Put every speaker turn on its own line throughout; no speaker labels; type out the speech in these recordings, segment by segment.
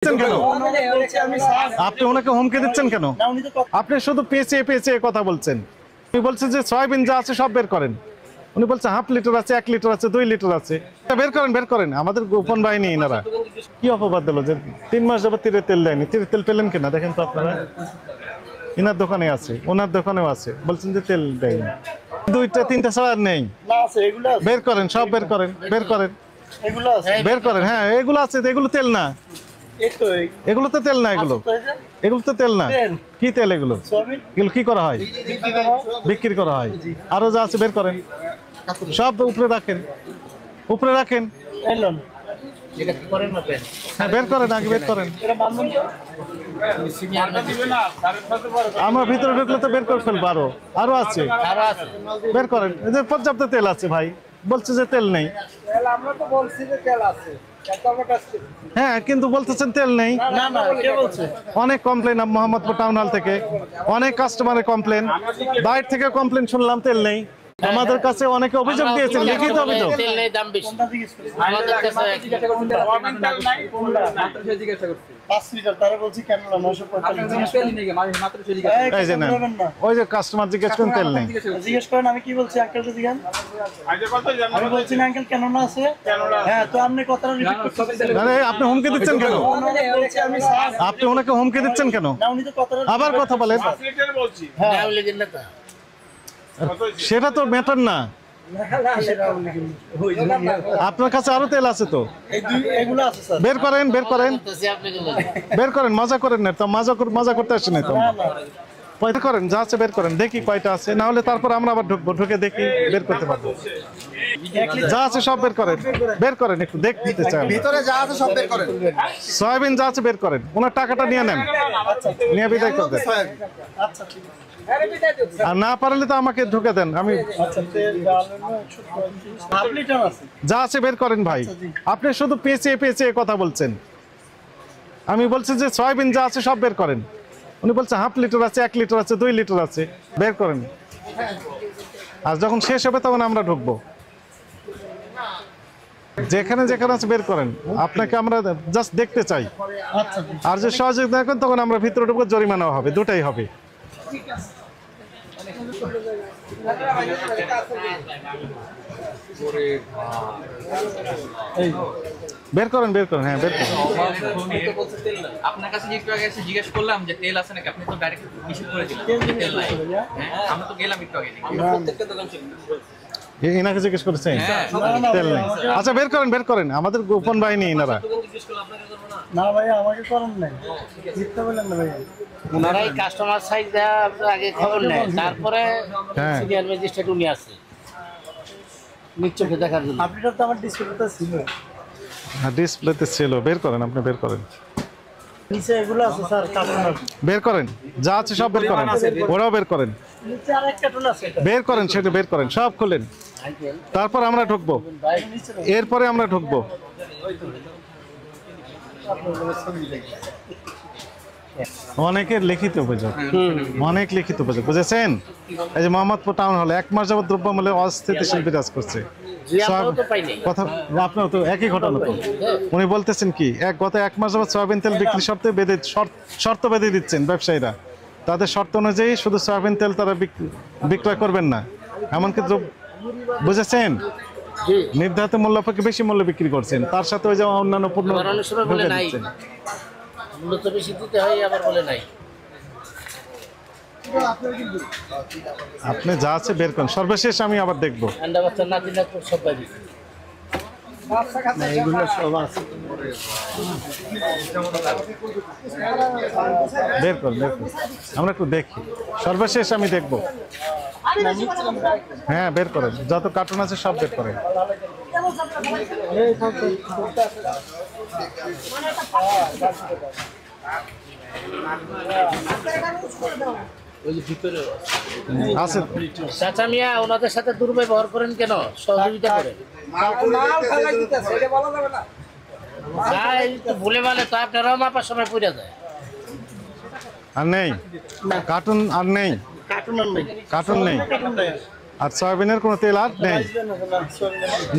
কেন আপনি ওনাকে হুমকি দিচ্ছেন কেন? আপনি শুধু পেঁচিয়ে পেঁচিয়ে কথা বলছেন। উনি বলছেন যে সয়াবিন যা আছে সব বের করেন। উনি বলছে হাফ লিটার আছে, 1 লিটার আছে, 2 লিটার আছে, বের করেন বের করেন। আমাদের গোপন বাহিনী এনারা কি অপবাদ দিল যে 3 মাস যাবত তীরে তেল দেয়নি। তীরে তেল পেলেন কিনা দেখেন তো আপনারা। এনার দোকানে আছে, ওনার দোকানেও আছে, বলছেন যে তেল দেয়নি। 2টা 3টা ছাড়া আর নেই। বের করেন, সব বের করেন, বের করেন, বের করেন। হ্যাঁ এগুলো আছে, এগুলো তেল না, এগুলো তো তেল না, এগুলো এগুলো তো তেল না। কি তেল এগুলো? এগুলো কি করা হয়? বিক্রি করা হয়। আরো যা আছে বের করেন, সব উপরে রাখেন, উপরে রাখেন। হ্যাঁ বের করেন, আগে বের করেন। আমরা ভিতরে ঢুকলে তো বের করে ফেলবো। আরো আছে, বের করেন। এই যে পর্যাপ্ত তেল আছে ভাই, বলছে যে তেল নেই।
আমরা তো বলছি যে তেল আছে।
হ্যাঁ কিন্তু বলতেছেন তেল নেই। অনেক কমপ্লেন মোহাম্মদপুর টাউন হল থেকে, অনেক কাস্টমারের কমপ্লেন, বাইরে থেকে কমপ্লেন শুনলাম তেল নেই। আমাদের কাছে অনেকে অভিযোগ দিয়েছেন, লিখিত অভিযোগ।
তেল নেই, দাম বেশি আমাদের কাছে।
এই যে না, ওই যে কাস্টমার জিজ্ঞেস করেন তেল নেই।
জিজ্ঞেস করেন আমি কি বলছি আঙ্কেলটা জিজ্ঞান। আমি বলছি না আঙ্কেল কেন না আছে। হ্যাঁ তো আপনি কথাটা রিপিট করতেছেন।
আরে আপনি হুমকি দিচ্ছেন কেন?
আমি
আপনি ওনাকে হুমকি দিচ্ছেন কেন?
না উনি তো কথাটা
আবার কথা বলেন।
হ্যাঁ লিখেন না তা।
সেটা তো ম্যাটার না। আপনার কাছে আরো তেল আছে তো,
এগুলো আছে স্যার।
বের করেন, বের করেন,
বলতেছি আপনি কি বলেন?
বের করেন। মজা করেন না তো, মজা করতে আসেন না তো। কয়টা করেন, যা আছে বের করেন, দেখি কয়টা আছে। না হলে তারপর আমরা আবার ঢুকবো, ঢুকে দেখি বের করতে পারবো। যা আছে সব বের করেন, বের করেন, একটু দেখতে চাই।
ভিতরে যা আছে সব বের করেন।
সয়াবিন যা আছে বের করেন। ওনার টাকাটা নিয়ে নেন, নিয়ে বিদায় করে দেন।
আচ্ছা ঠিক আছে।
আর না পারলে তো আমাকে ঢুকে দেন। আমি
আচ্ছা তেল ডাল হাফ লিটার আছে।
যা আছে বের করেন ভাই। আপনি শুধু পেঁচিয়ে পেঁচিয়ে কথা বলছেন। আমি বলছি যে সয়াবিন যা আছে সব বের করেন। উনি বলছে হাফ লিটার আছে, 1 লিটার আছে, 2 লিটার আছে, বের করেন। আর যখন শেষ হবে তখন আমরা ঢুকবো। যেখানে যেখানে আছে বের করেন। আপনাকে আমরা জাস্ট দেখতে চাই। আর যে সহযোগিতা করেন তখন আমরা ভিতরে ঢুকবো, জরিমানাও হবে, দুটাই হবে। বের করেন, বের করেন। হ্যাঁ বের করেন।
আপনার কাছে একটু আগে এসে জিজ্ঞেস করলাম যে তেল আছে নাকি, আপনি তো ডাইরেক্ট নিষেধ করে দিলেন তেল নাই। হ্যাঁ আমরা তো গেলাম একটু আগে। আমরা প্রত্যেকটা দোকান ছিল।
এনাকে জিজ্ঞেস করেছেন তেল নেই। আচ্ছা বের করেন, বের করেন। আমাদের গোপন বাহিনী এনারা।
না ভাইয়া আমাকে করেন নাই। মিথ্যা বলেন না ভাইয়া।
ওনারাই কাস্টমার সাইজ দেওয়া আগে খবর নেয়, তারপরে সিনিয়র ম্যাজিস্ট্রেট উনি আসে নিশ্চয়ই দেখার জন্য।
আপনিটা তো আমার ডিসপ্লেতে ছিল।
হ্যাঁ ডিসপ্লেতে ছিল। বের করেন, আপনি বের করেন।
নিচে এগুলো আছে স্যার কার্টুন।
বের করেন, যা আছে সব বের করেন। ওরাও বের করেন,
নিচে আরেক কার্টুন আছে।
বের করেন, সেটা বের করেন, সব খুলেন। তারপর আমরা ঢুকবো, এরপরে আমরা ঢুকবো। অনেকের লিখিত অভিযোগ, অনেক লিখিত অভিযোগ, বুঝেছেন? এই যে মোহাম্মদপুর টাউন হলে 1 মাস যাবত দ্রব্যমূল্যে অস্থিতিশীল বিরাজ করছে। কথা আপনার তো একই ঘটনা তো। উনি বলতেছেন কি, গত 1 মাস যাবত সয়াবিন তেল বিক্রি শর্ত বেঁধে দিচ্ছেন ব্যবসায়ীরা। তাদের শর্ত অনুযায়ী শুধু সয়াবিন তেল তারা বিক্রয় করবেন না, এমনকি বুঝেছেন নির্ধারিত মূল্য অপেক্ষা বেশি মূল্য বিক্রি করছেন। তার সাথে ওই যে অন্যান্য পণ্য ঢুকে দিচ্ছেন।
মূলত বেশি দিতে হয়, আবার বলে নাই।
আপনি যা আছে বের করেন, সর্বশেষ আমি আবার দেখবো।
ঠান্ডা বাচ্চা না দিলে সব পাবি।
এগুলো সব আছে।
বের করেন, বের করেন, আমরা একটু দেখি। সর্বশেষ আমি দেখবো। হ্যাঁ বের করেন, যত কার্টুন আছে সব বের করেন। আছে
চাচা মিয়া ওনাদের সাথে দুর্ব্যবহার করেন কেন? সহযোগিতা করেন। ভুলে মানে তো আপনারাও মাপার সময় পড়ে যায়।
আর নেই কার্টুন, আর নেই কার্টুন নেই। আর সয়াবিনের কোনো তেল আর নেই,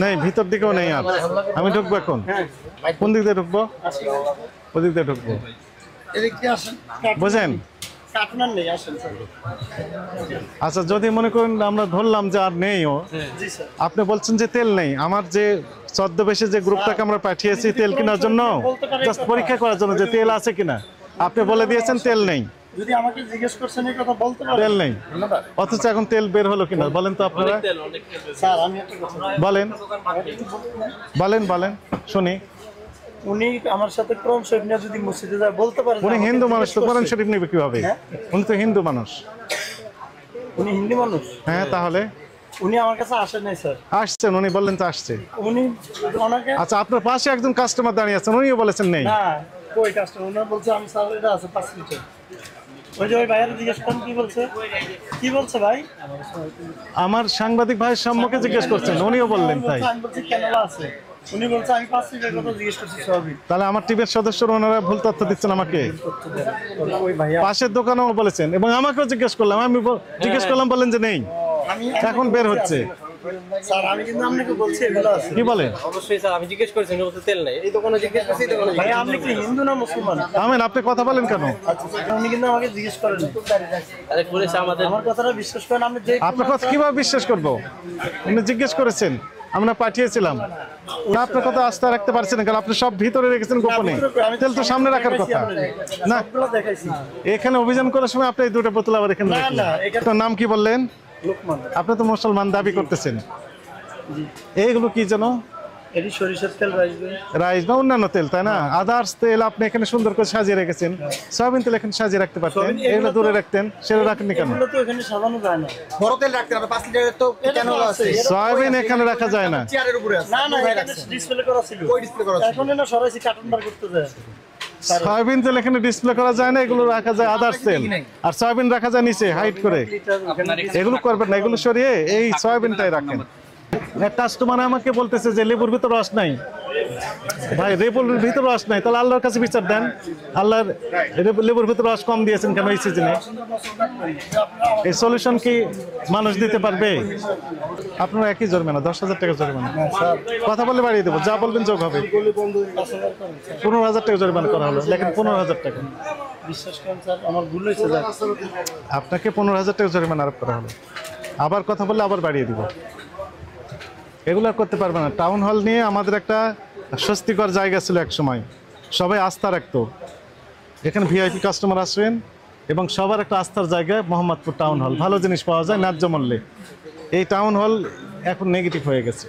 নেই ভিতর দিকেও নেই। আর আমি ঢুকবো এখন, কোন দিক দিয়ে ঢুকবো? ওদিক দিয়ে ঢুকবো,
এদিক দিয়ে আসেন।
বুঝেন?
কাটনার নেই, আসেন স্যার।
আচ্ছা, যদি মনে করেন আমরা ধরলাম যে আর নেইও,
জি স্যার।
আপনি বলছেন যে তেল নেই, আমার যে ছদ্মবেশে যে গ্রুপটাকে আমরা পাঠিয়েছি তেল কেনার জন্য, জাস্ট পরীক্ষা করার জন্য যে তেল আছে কিনা, আপনি বলে দিয়েছেন তেল নেই,
যদি আমাকে জিজ্ঞেস করছেন এই কথা বলতে পারেন।
তেল নেই, অথচ এখন তেল বের হলো কিনা বলেন তো আপনারা?
স্যার আমি একটা কথা
বলেন বলেন বলেন শুনি।
উনি আমার সাথে কোরআন শরীফ নিয়ে যদি মসজিদে যায় বলতে পারেন।
উনি হিন্দু মানুষ, তো কোরআন শরীফ নেবে কিভাবে?
হ্যাঁ?
উনি তো হিন্দু মানুষ।
উনি হিন্দি মানুষ।
হ্যাঁ, তাহলে
উনি আমার কাছে আসেন নাই স্যার।
আসছেন, উনি বললেন তো আসছে।
উনি ওনাকে
আচ্ছা, আপনার পাশে একজন কাস্টমার দাঁড়িয়ে আছেন, উনিও বলেছেন নেই।
না, কই কাস্টমার ওনার বলছে আমি স্যার এটা আছে 5 লিটার। ওই যে ওই ভাইয়ের জিজ্ঞেস করেন কি বলছে, কি বলছে ভাই?
আমার সাংবাদিক ভাইয়ের সম্মুখে জিজ্ঞেস করছেন, উনিও বললেন তাই।
আমি বলছি কেন আছে, উনি বলছে আমি 5 লিটার কথা জিজ্ঞেস করছি সবই।
তাহলে আমার টিমের সদস্যরা ওনারা ভুল তথ্য দিচ্ছেন আমাকে।
ওই ভাইয়া
পাশের দোকানেও বলেছেন এবং আমাকেও জিজ্ঞেস করলাম, আমি জিজ্ঞেস করলাম, বলেন যে নেই,
আমি
এখন বের হচ্ছে।
স্যার আমি কিন্তু আপনাকে বলছি এগুলো আছে।
কি বলেন?
অবশ্যই স্যার, আমি জিজ্ঞেস করেছি উনি বলতে তেল নেই। এই দোকানে জিজ্ঞেস করছি, এই দোকানে
ভাই আপনি কি হিন্দু না মুসলমান?
আমেন, আপনি কথা বলেন কেন?
আচ্ছা উনি কিন্তু আমাকে জিজ্ঞেস করেন।
আরে করেছে আমাদের।
আমার কথাটা বিশ্বাস করেন, আমি যে
আপনার কথা কিভাবে বিশ্বাস করবো? উনি জিজ্ঞেস করেছেন, আমরা পাঠিয়েছিলাম। তা আপনার কথা আস্থা রাখতে পারছেন না, কারণ আপনি সব ভিতরে রেখেছেন গোপনে। তেল তো সামনে রাখার কথা না।
সবগুলো দেখাইছি।
এখানে অভিযান করার সময় আপনি এই দুটো বোতল আবার এখানে
না,
রাখলেন।
না, এখানে-
আপনার নাম কি বললেন?
লোকমান।
আপনি তো মুসলমান দাবি করতেছেন। এইগুলো কি যেন
এটি সরিষার তেল রাখবে।
রাইস বা অন্যান্য তেল, তাই না? আদার্স তেল আপনি এখানে সুন্দর করে সাজিয়ে রেখেছেন। সয়াবিন তেল এখানে সাজিয়ে রাখতে পারতেন,
সয়াবিন
এগুলো
এগুলো
দূরে
তো-
রাখতেন, সেটা রাখেননি কেন?
এগুলো তো এখানে সাজানো যায় না।
বড় তেল রাখতে হবে 5 লিটারের, তো কেন আছে?
সয়াবিন এখানে রাখা যায় না।
চেয়ারের উপরে আছে।
না না, এখানে ডিসপ্লে করা ছিল।
ওই ডিসপ্লে করা আছে।
এখন না সরাসরি কার্টুন বার করতে যায়।
সয়াবিন তেল এখানে ডিসপ্লে করা যায় না, এগুলো রাখা যায় আদার্স তেল, আর সয়াবিন রাখা যায় নিচে হাইট করে।
লিটার এখানে
এগুলো করবেন না, এগুলো সরিয়ে এই সয়াবিনটাই রাখেন। এক কাস্টমার আমাকে বলতেছে যে লেবুর ভিতর রস নাই। ভাই, লেবুর ভিতর রস নাই, তাহলে আল্লাহর কাছে বিচার দেন। আল্লাহর লেবুর ভিতর রস কম দিয়েছেন কেন এই সিজনে? এই সলিউশন কি মানুষ দিতে পারবে? আপনার একই জরিমানা, 10,000 টাকা জরিমানা। কথা বলে বাড়িয়ে দেবো, যা বলবেন যোগ হবে। 15,000 টাকা জরিমানা করা হলো, লেখেন 15,000 টাকা।
বিশ্বাস করেন স্যার, আমার ভুল হয়েছে স্যার।
আপনাকে 15,000 টাকা জরিমানা আরোপ করা হলো। আবার কথা বললে আবার বাড়িয়ে দিব। এগুলো আর করতে পারবে না। টাউন হল নিয়ে আমাদের একটা স্বস্তিকর জায়গা ছিল এক সময়, সবাই আস্থা রাখতো। এখানে ভিআইপি কাস্টমার আসবেন এবং সবার একটা আস্থার জায়গা মোহাম্মদপুর টাউন হল, ভালো জিনিস পাওয়া যায় ন্যায্য মূল্যে। এই টাউন হল এখন নেগেটিভ হয়ে গেছে।